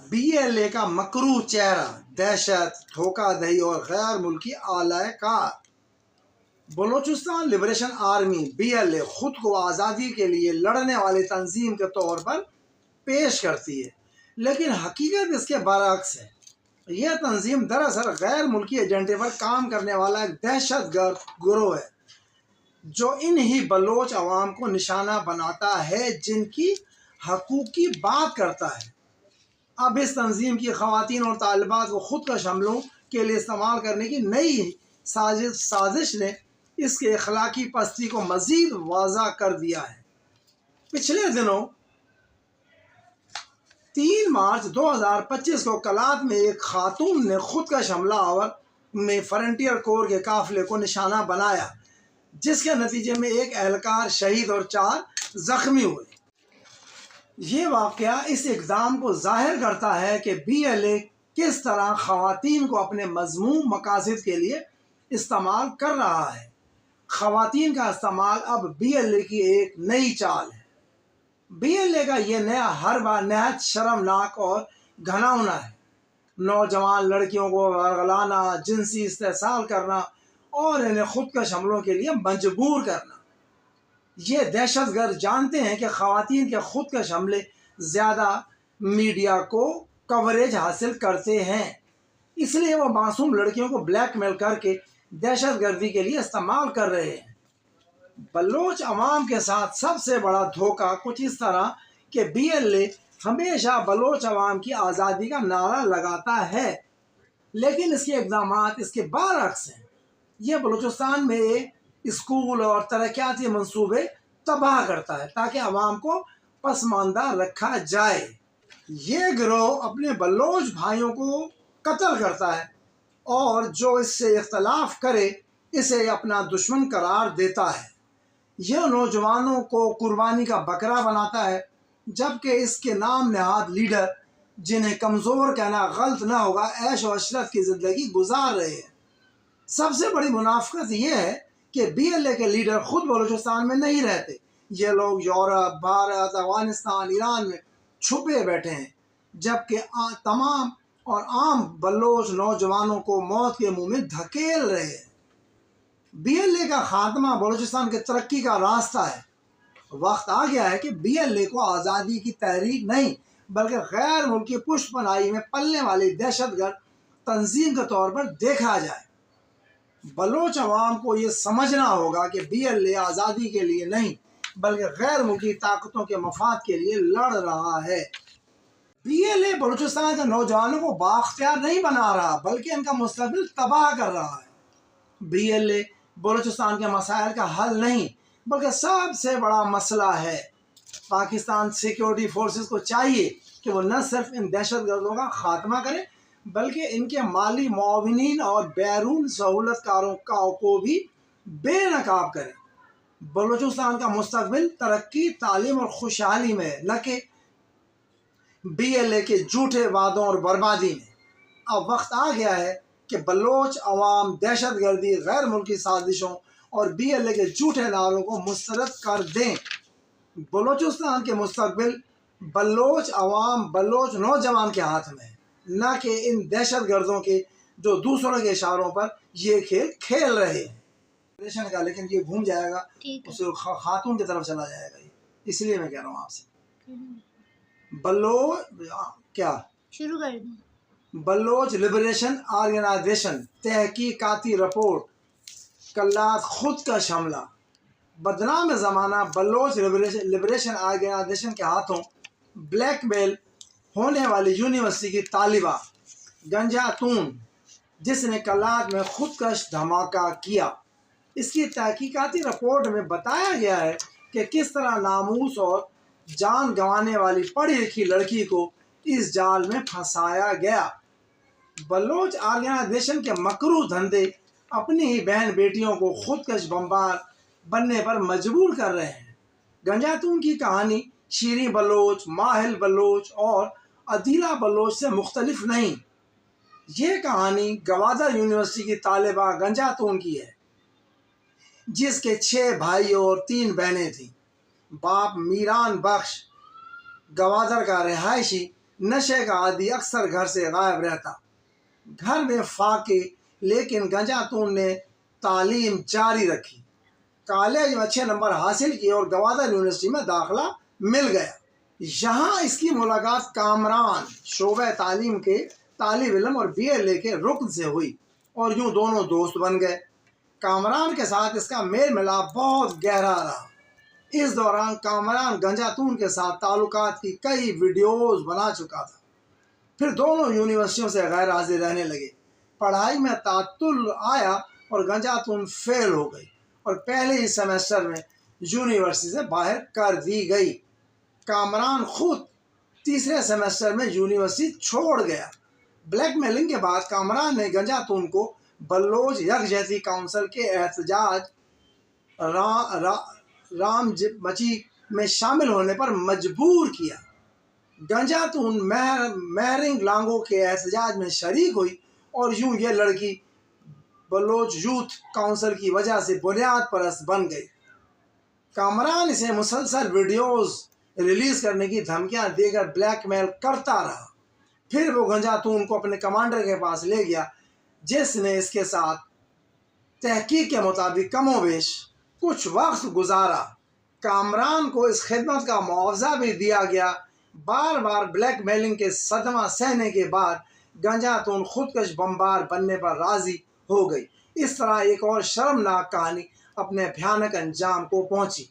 BLA کا مکروہ چہرہ، دہشت، دھوکہ دہی اور غیر ملکی آلۂ کار۔ بلوچستان لبریشن آرمی BLA خود کو آزادی کے لیے لڑنے والی تنظیم کے طور پر پیش کرتی ہے، لیکن حقیقت اس کے برعکس ہے۔ یہ تنظیم دراصل غیر ملکی ایجنڈے پر کام کرنے والا ایک دہشت گرد گروہ ہے جو انہی بلوچ عوام کو نشانہ بناتا ہے جن کی حقوق کی بات کرتا ہے۔ اب اس تنظیم کی خواتین اور طالبات کو خودکش حملوں کے لیے استعمال کرنے کی نئی سازش نے اس کے اخلاقی پستی کو مزید واضح کر دیا ہے۔ پچھلے دنوں 3 مارچ 2025 کو کلات میں ایک خاتون نے خودکش حملہ آور میں فرنٹیئر کور کے قافلے کو نشانہ بنایا، جس کے نتیجے میں ایک اہلکار شہید اور 4 زخمی ہوئے۔ یہ واقعہ اس اقدام کو ظاہر کرتا ہے کہ BLA کس طرح خواتین کو اپنے مذموم مقاصد کے لیے استعمال کر رہا ہے۔ خواتین کا استعمال اب BLA کی ایک نئی چال ہے۔ BLA کا یہ نیا حربہ نہایت شرمناک اور گھناؤنا ہے۔ نوجوان لڑکیوں کو ورگلانا، جنسی استحصال کرنا اور انہیں خودکش حملوں کے لیے مجبور کرنا۔ یہ دہشت گرد جانتے ہیں کہ خواتین کے خودکش حملے زیادہ میڈیا کو کوریج حاصل کرتے ہیں، اس لیے وہ معصوم لڑکیوں کو بلیک میل کر کے دہشت گردی کے لیے استعمال کر رہے ہیں۔ بلوچ عوام کے ساتھ سب سے بڑا دھوکہ کچھ اس طرح کہ BLA ہمیشہ بلوچ عوام کی آزادی کا نعرہ لگاتا ہے، لیکن اس کے اقدامات اس کے برعکس ہیں۔ یہ بلوچستان میں اسکول اور ترقیاتی منصوبے تباہ کرتا ہے تاکہ عوام کو پسماندہ رکھا جائے۔ یہ گروہ اپنے بلوچ بھائیوں کو قتل کرتا ہے اور جو اس سے اختلاف کرے اسے اپنا دشمن قرار دیتا ہے۔ یہ نوجوانوں کو قربانی کا بکرا بناتا ہے، جبکہ اس کے نام نہاد لیڈر، جنہیں کمزور کہنا غلط نہ ہوگا، عیش و عشرت کی زندگی گزار رہے ہیں۔ سب سے بڑی منافقت یہ ہے کہ BLA کے لیڈر خود بلوچستان میں نہیں رہتے۔ یہ لوگ یورپ، بھارت، افغانستان، ایران میں چھپے بیٹھے ہیں، جبکہ تمام اور عام بلوچ نوجوانوں کو موت کے منہ میں دھکیل رہے ہیں۔ BLA کا خاتمہ بلوچستان کی ترقی کا راستہ ہے۔ وقت آ گیا ہے کہ BLA کو آزادی کی تحریک نہیں بلکہ غیر ملکی پشت پناہی میں پلنے والی دہشت گرد تنظیم کے طور پر دیکھا جائے۔ بلوچ عوام کو یہ سمجھنا ہوگا کہ BLA آزادی کے لیے نہیں بلکہ غیر ملکی طاقتوں کے مفاد کے لیے لڑ رہا ہے۔ BLA بلوچستان کے نوجوانوں کو بااختیار نہیں بنا رہا بلکہ ان کا مستقبل تباہ کر رہا ہے۔ BLA بلوچستان کے مسائل کا حل نہیں بلکہ سب سے بڑا مسئلہ ہے۔ پاکستان سیکیورٹی فورسز کو چاہیے کہ وہ نہ صرف ان دہشت گردوں کا خاتمہ کرے بلکہ ان کے مالی معاونین اور بیرون سہولت کاروں کو بھی بے نقاب کرے۔ بلوچستان کا مستقبل ترقی، تعلیم اور خوشحالی میں ہے، نہ کہ BLA کے جھوٹے وعدوں اور بربادی میں۔ اب وقت آ گیا ہے کہ بلوچ عوام دہشت گردی، غیر ملکی سازشوں اور BLA کے جھوٹے نعروں کو مسترد کر دیں۔ بلوچستان کے مستقبل بلوچ عوام، بلوچ نوجوان کے ہاتھ میں ہے، نہ کہ ان دہشت گردوں کے جو دوسروں کے اشاروں پر یہ کھیل کھیل رہے ہیں۔ لیکن یہ گھوم جائے گا، اس خاتون کی طرف چلا جائے گا، اس لیے میں کہہ رہا ہوں آپ سے شروع کر دیں۔ بلوچ لبریشن آرگنائزیشن تحقیقاتی رپورٹ کلات خودکش حملہ۔ بدنام زمانہ بلوچ لبریشن آرگنائزیشن کے ہاتھوں بلیک میل ہونے والی یونیورسٹی کی طالبہ گنجاتون، جس نے کلات میں خودکش دھماکہ کیا۔ اس کی تحقیقاتی رپورٹ میں بتایا گیا ہے کہ کس طرح ناموس اور جان گنوانے والی پڑھی لکھی لڑکی کو اس جال میں پھنسایا گیا۔ بلوچ آرگنائزیشن کے مکروہ دھندے اپنی ہی بہن بیٹیوں کو خودکش بمبار بننے پر مجبور کر رہے ہیں۔ گنجاتون کی کہانی شیریں بلوچ، ماہل بلوچ اور عدیلہ بلوچ سے مختلف نہیں۔ یہ کہانی گوادر یونیورسٹی کی طالبہ گنجاتون کی ہے، جس کے 6 بھائی اور 3 بہنیں تھیں۔ باپ میران بخش گوادر کا رہائشی نشے کا عادی اکثر گھر سے غائب رہتا، گھر میں فاقے، لیکن گنجاتون نے تعلیم جاری رکھی، کالج میں اچھے نمبر حاصل کیے اور گوادر یونیورسٹی میں داخلہ مل گیا۔ یہاں اس کی ملاقات کامران شعبہ تعلیم کے طالب علم اور بی ایل اے کے رکن سے ہوئی اور یوں دونوں دوست بن گئے۔ کامران کے ساتھ اس کا میل ملاپ بہت گہرا رہا۔ اس دوران کامران گنجاتون کے ساتھ تعلقات کی کئی ویڈیوز بنا چکا تھا۔ پھر دونوں یونیورسٹیوں سے غیر حاضر رہنے لگے، پڑھائی میں تعطل آیا اور گنجاتون فیل ہو گئی اور پہلے ہی سیمسٹر میں یونیورسٹی سے باہر کر دی گئی۔ کامران خود تیسرے سیمسٹر میں یونیورسٹی چھوڑ گیا۔ بلیک میلنگ کے بعد کامران نے گنجاتون کو بلوچ یکجہتی کونسل کے احتجاج رام مچی میں شامل ہونے پر مجبور کیا۔ گنجاتون مہرنگ لانگو کے احتجاج میں شریک ہوئی اور یوں یہ لڑکی بلوچ یوتھ کونسل کی وجہ سے بنیاد پرست بن گئی۔ کامران اسے مسلسل ویڈیوز ریلیز کرنے کی دھمکیاں دے کر بلیک میل کرتا رہا۔ پھر وہ گنجاتون کو اپنے کمانڈر کے پاس لے گیا، جس نے اس کے ساتھ تحقیق کے مطابق کم و بیش کچھ وقت گزارا۔ کامران کو اس خدمت کا معاوضہ بھی دیا گیا۔ بار بار بلیک میلنگ کے صدمہ سہنے کے بعد گنجاتون خودکش بمبار بننے پر راضی ہو گئی۔ اس طرح ایک اور شرمناک کہانی اپنے بھیانک انجام کو پہنچی۔